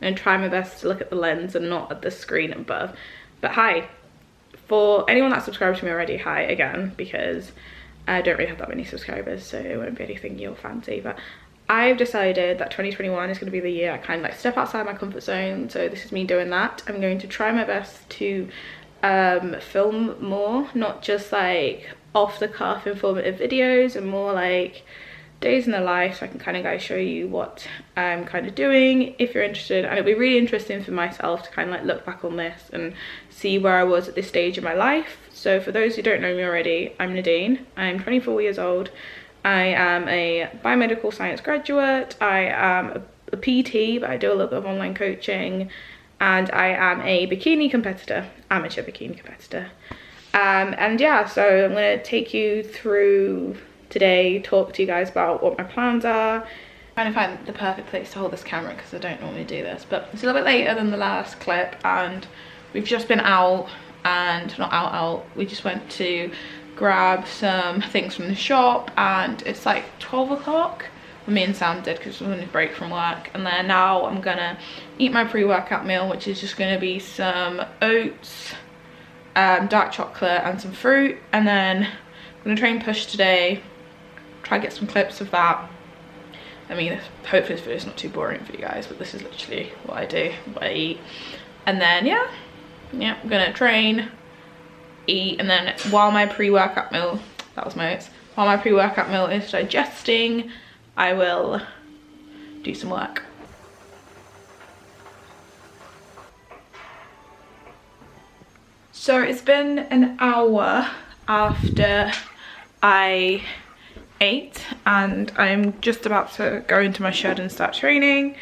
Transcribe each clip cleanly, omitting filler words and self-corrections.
And try my best to look at the lens and not at the screen above. But hi, for anyone that subscribed to me already, hi again, because I don't really have that many subscribers, so it won't be anything you'll fancy. But I've decided that 2021 is going to be the year I kind of like step outside my comfort zone, so this is me doing that. I'm going to try my best to film more, not just like off the cuff informative videos, and more like days in the life, so I can kind of guys show you what I'm kind of doing if you're interested. And it'll be really interesting for myself to kind of like look back on this and see where I was at this stage in my life. So for those who don't know me already, I'm Nadine. I'm 24 years old. I am a biomedical science graduate. I am a PT, but I do a little bit of online coaching, and I am a bikini competitor, amateur bikini competitor. And yeah, so I'm going to take you through today, talk to you guys about what my plans are. I'm trying to find the perfect place to hold this camera because I don't normally do this, but it's a little bit later than the last clip, and we've just been out, and not out, we just went to grab some things from the shop, and it's like 12 o'clock. Me and Sam did because we were on a break from work, and then now I'm gonna eat my pre-workout meal, which is just gonna be some oats, dark chocolate and some fruit, and then I'm gonna try and push today, try and get some clips of that. I mean, hopefully this video is not too boring for you guys, but this is literally what I do, what I eat. And then yeah, I'm gonna train, eat, and then while my pre-workout meal, that was my oats, while my pre-workout meal is digesting, I will do some work. So it's been an hour after I ate, and I'm just about to go into my shed and start training.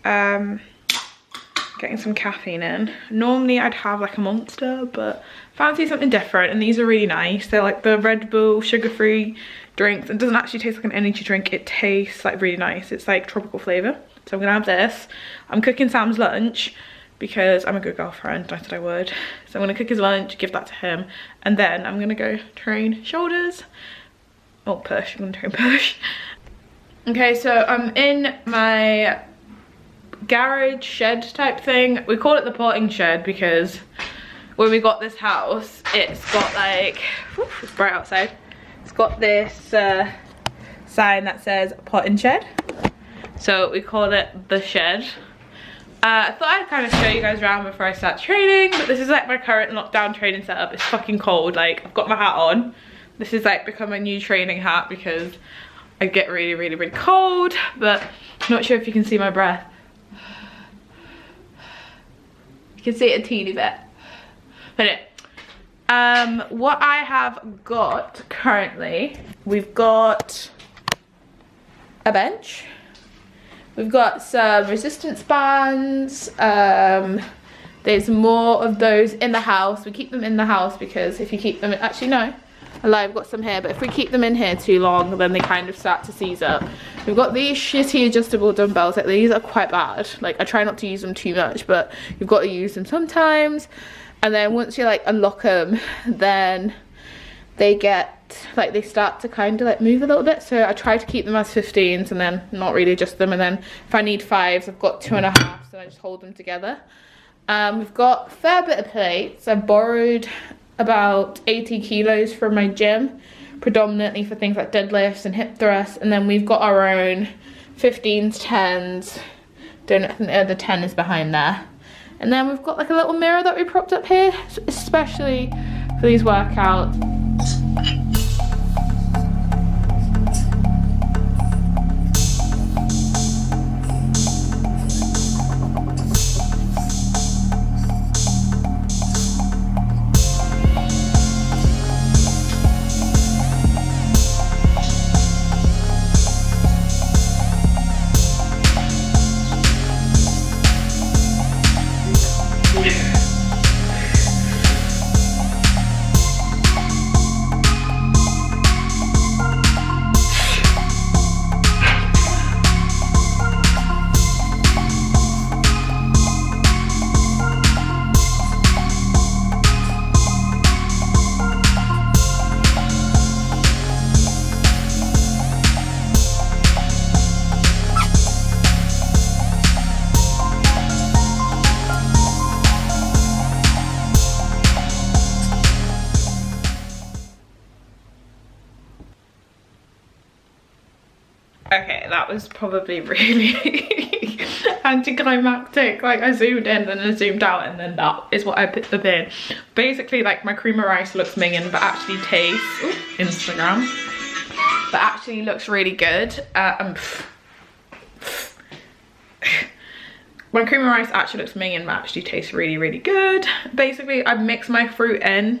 Getting some caffeine in. Normally I'd have like a Monster, but fancy something different, and these are really nice. They're like the Red Bull sugar-free drinks. It doesn't actually taste like an energy drink, it tastes like really nice. It's like tropical flavour. So I'm gonna have this. I'm cooking Sam's lunch because I'm a good girlfriend, I said I would. So I'm gonna cook his lunch, give that to him, and then I'm gonna go train shoulders. Oh, push, I'm gonna train push. Okay, so I'm in my garage shed type thing. We call it the potting shed because when we got this house, it's got like, whew, it's bright outside. It's got this sign that says potting shed. So we call it the shed. I thought I'd kind of show you guys around before I start training, but this is like my current lockdown training setup. It's fucking cold, like I've got my hat on. This has like become my new training hat because I get really, really, really cold, but I'm not sure if you can see my breath. You can see it a teeny bit. But what I have got currently, we've got a bench. We've got some resistance bands. There's more of those in the house. We keep them in the house because if you keep them, actually no, I lied, I've got some here, but if we keep them in here too long, then they kind of start to seize up. We've got these shitty adjustable dumbbells. Like, these are quite bad. Like, I try not to use them too much, but you've got to use them sometimes. And then once you like unlock them, then they get like, they start to kind of like move a little bit. So I try to keep them as 15s and then not really adjust them. And then if I need 5s, I've got 2.5s, so I just hold them together. We've got a fair bit of plates. I've borrowed about 80 kilos from my gym, predominantly for things like deadlifts and hip thrusts. And then we've got our own 15s, 10s. Don't know, I think the other 10 is behind there. And then we've got like a little mirror that we propped up here, especially for these workouts. that was probably really anticlimactic. Like I zoomed in and then zoomed out, and then that is what I put in. Basically, like my cream of rice looks minging, but actually tastes Instagram, but actually looks really good. My cream of rice actually looks minging, but actually tastes really good. Basically, I mix my fruit in,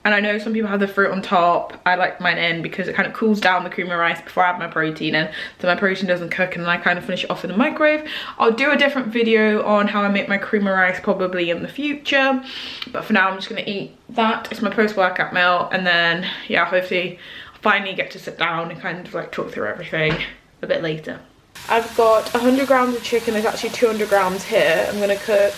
and I know some people have the fruit on top. I like mine in because it kind of cools down the cream of rice before I add my protein in, so my protein doesn't cook, and then I kind of finish it off in the microwave. I'll do a different video on how I make my cream of rice probably in the future, but for now I'm just gonna eat that. It's my post-workout meal, and then yeah, hopefully I'll finally get to sit down and kind of like talk through everything a bit later. I've got 100 grams of chicken. There's actually 200 grams here. I'm gonna cook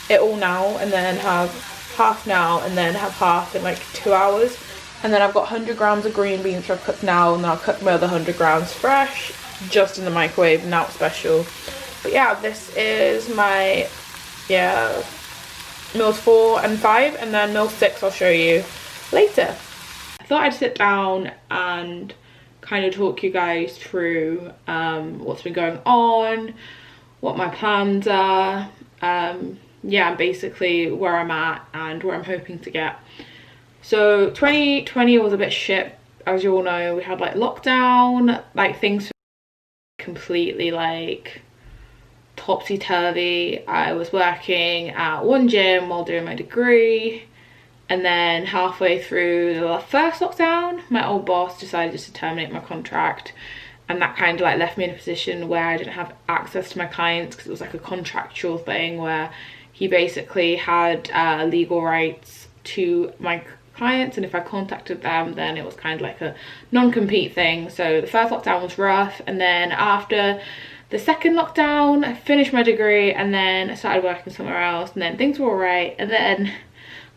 it all now and then have half now and then have half in like 2 hours. And then I've got 100 grams of green beans which I've cooked now, and then I'll cook my other 100 grams fresh, just in the microwave, not special. But yeah, this is my, yeah, meals 4 and 5, and then meal 6 I'll show you later. I thought I'd sit down and kind of talk you guys through what's been going on, what my plans are, yeah, basically where I'm at and where I'm hoping to get. So 2020 was a bit shit, as you all know. We had like lockdown, like things completely like topsy-turvy. I was working at one gym while doing my degree, and then halfway through the first lockdown, my old boss decided just to terminate my contract, and that kind of like left me in a position where I didn't have access to my clients, because it was like a contractual thing where he basically had legal rights to my clients, and if I contacted them then it was kind of like a non-compete thing. So the first lockdown was rough, and then after the second lockdown I finished my degree, and then I started working somewhere else, and then things were alright, and then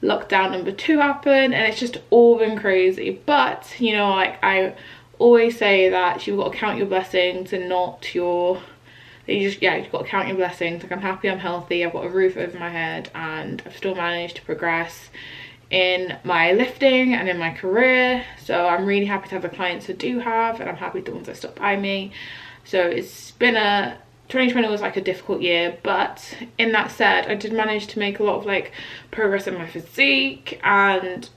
lockdown number 2 happened, and it's just all been crazy. But you know, like I always say that you've got to count your blessings and not your, you've got to count your blessings. Like I'm happy I'm healthy, I've got a roof over my head, and I've still managed to progress in my lifting and in my career. So I'm really happy to have the clients I do have, and I'm happy with the ones that stop by me. So it's been 2020 was like a difficult year, but in that said, I did manage to make a lot of like progress in my physique, and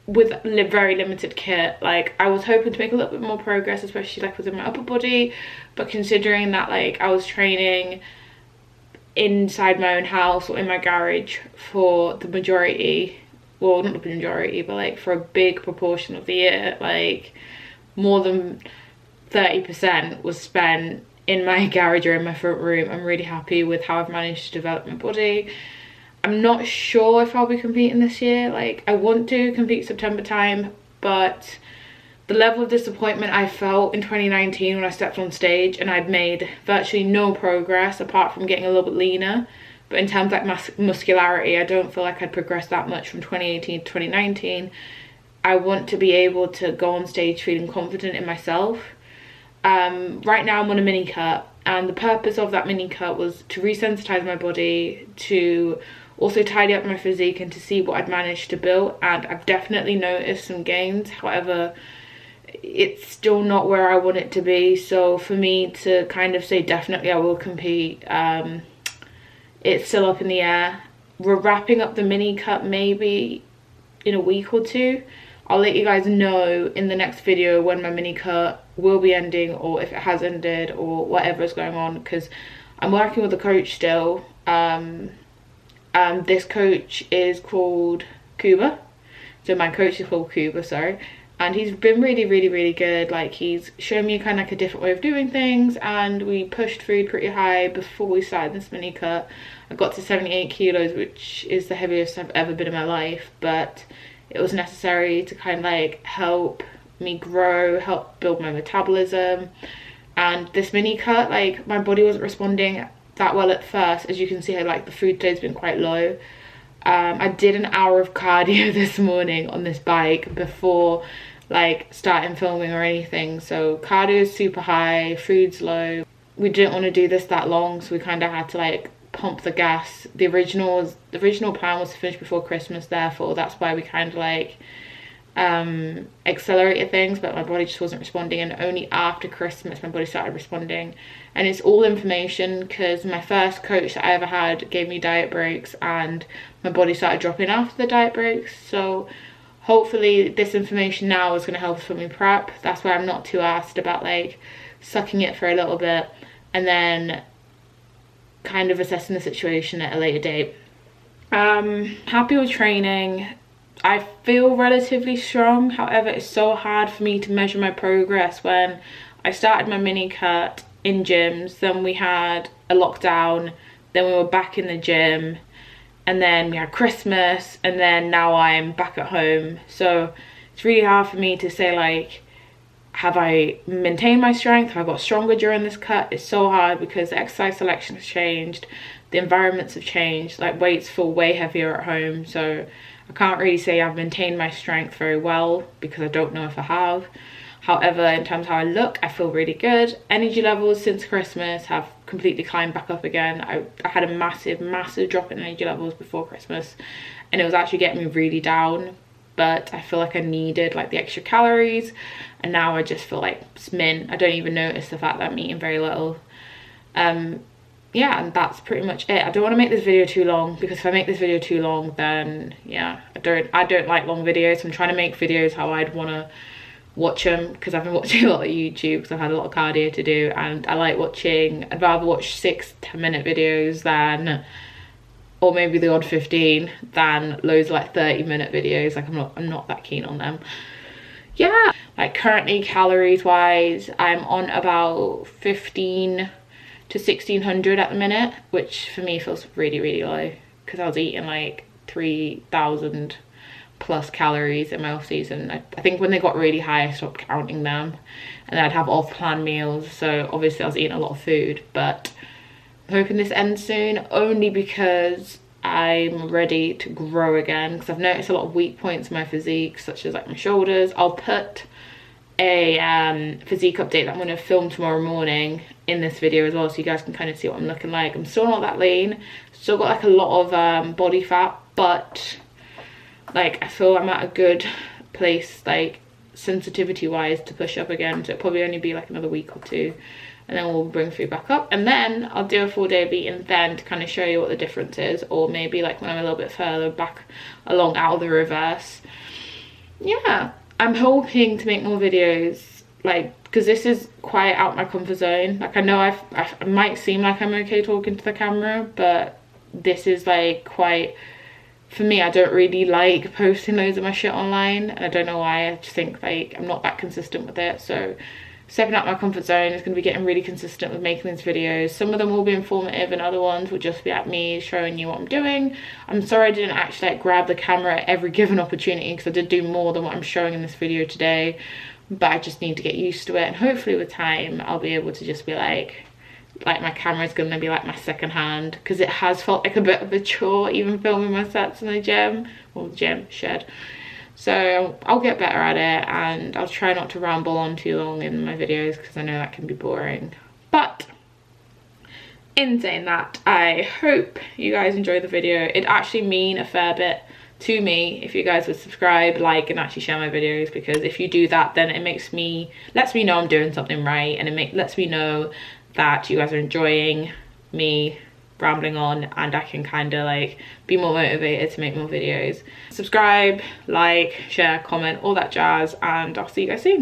with very limited kit. Like I was hoping to make a little bit more progress, especially like within my upper body, but considering that like I was training inside my own house or in my garage for the majority, well not the majority, but like for a big proportion of the year, like more than 30% was spent in my garage or in my front room. I'm really happy with how I've managed to develop my body. I'm not sure if I'll be competing this year. Like I want to compete September time, but the level of disappointment I felt in 2019 when I stepped on stage and I'd made virtually no progress apart from getting a little bit leaner, but in terms of like muscularity, I don't feel like I'd progressed that much from 2018 to 2019. I want to be able to go on stage feeling confident in myself. Right now I'm on a mini cut, and the purpose of that mini cut was to resensitize my body, to also tidy up my physique, and to see what I'd managed to build. And I've definitely noticed some gains. However, it's still not where I want it to be. So for me to kind of say definitely I will compete, it's still up in the air. We're wrapping up the mini cut maybe in a week or 2. I'll let you guys know in the next video when my mini cut will be ending, or if it has ended, or whatever is going on, because I'm working with a coach still. This coach is called Cuba. So my coach is called Cuba, sorry. And he's been really good. Like he's shown me kind of like a different way of doing things, and we pushed food pretty high before we started this mini cut. I got to 78 kilos, which is the heaviest I've ever been in my life, but it was necessary to kind of like help me grow, help build my metabolism. And this mini cut, like my body wasn't responding that well at first. As you can see, like the food tode's been quite low. I did an hour of cardio this morning on this bike before like starting filming or anything. So cardio is super high, food's low. We didn't want to do this that long, so we kind of had to like pump the gas. The original plan was to finish before Christmas, therefore that's why we kind of like accelerated things, but my body just wasn't responding, and only after Christmas my body started responding. And it's all information, because my first coach that I ever had gave me diet breaks and my body started dropping after the diet breaks. So hopefully this information now is going to help us when we prep. That's why I'm not too asked about like sucking it for a little bit and then kind of assessing the situation at a later date. Happy with training. I feel relatively strong, however it's so hard for me to measure my progress when I started my mini cut in gyms, then we had a lockdown, then we were back in the gym, and then we had Christmas, and then now I'm back at home. So it's really hard for me to say like, have I maintained my strength? Have I got stronger during this cut? It's so hard because the exercise selection has changed, the environments have changed, like weights feel way heavier at home, so I can't really say I've maintained my strength very well because I don't know if I have. However, in terms of how I look, I feel really good. Energy levels since Christmas have completely climbed back up again. I had a massive drop in energy levels before Christmas, and it was actually getting me really down, but I feel like I needed like the extra calories, and now I just feel like it's mint. I don't even notice the fact that I'm eating very little. Yeah, and that's pretty much it. I don't want to make this video too long, because if I make this video too long, then yeah, I don't like long videos. I'm trying to make videos how I'd want to watch them, because I've been watching a lot of YouTube because I've had a lot of cardio to do, and I like watching, I'd rather watch 6-10 minute videos than, or maybe the odd 15, than loads of like 30-minute videos. Like I'm not that keen on them. Yeah, like currently calories wise, I'm on about 15 to 1600 at the minute, which for me feels really low, because I was eating like 3000 plus calories in my off season. I think when they got really high I stopped counting them, and then I'd have off-plan meals, so obviously I was eating a lot of food. But I'm hoping this ends soon, only because I'm ready to grow again, because I've noticed a lot of weak points in my physique, such as like my shoulders. I'll put a physique update that I'm going to film tomorrow morning in this video as well, so you guys can kind of see what I'm looking like. I'm still not that lean, still got like a lot of body fat, but like I feel I'm at a good place like sensitivity wise to push up again. So it'll probably only be like another week or two, and then we'll bring food back up, and then I'll do a full day of eating then to kind of show you what the difference is, or maybe like when I'm a little bit further back along out of the reverse. Yeah, I'm hoping to make more videos, like, because this is quite out my comfort zone. Like I know I might seem like I'm okay talking to the camera, but this is like quite, for me, I don't really like posting loads of my shit online, and I don't know why. I just think like I'm not that consistent with it. So stepping out my comfort zone is going to be getting really consistent with making these videos. Some of them will be informative, and other ones will just be at me showing you what I'm doing. I'm sorry I didn't actually like grab the camera at every given opportunity, because I did do more than what I'm showing in this video today, but I just need to get used to it, and hopefully with time I'll be able to just be like my camera is going to be like my second hand, because it has felt like a bit of a chore even filming my sets in the gym, or gym shed. So I'll get better at it, and I'll try not to ramble on too long in my videos, because I know that can be boring. But in saying that, I hope you guys enjoyed the video. It'd actually mean a fair bit to me if you guys would subscribe, like, and actually share my videos, because if you do that, then it lets me know I'm doing something right, and it lets me know that you guys are enjoying me rambling on, and I can kind of like be more motivated to make more videos. Subscribe, like, share, comment, all that jazz, and I'll see you guys soon.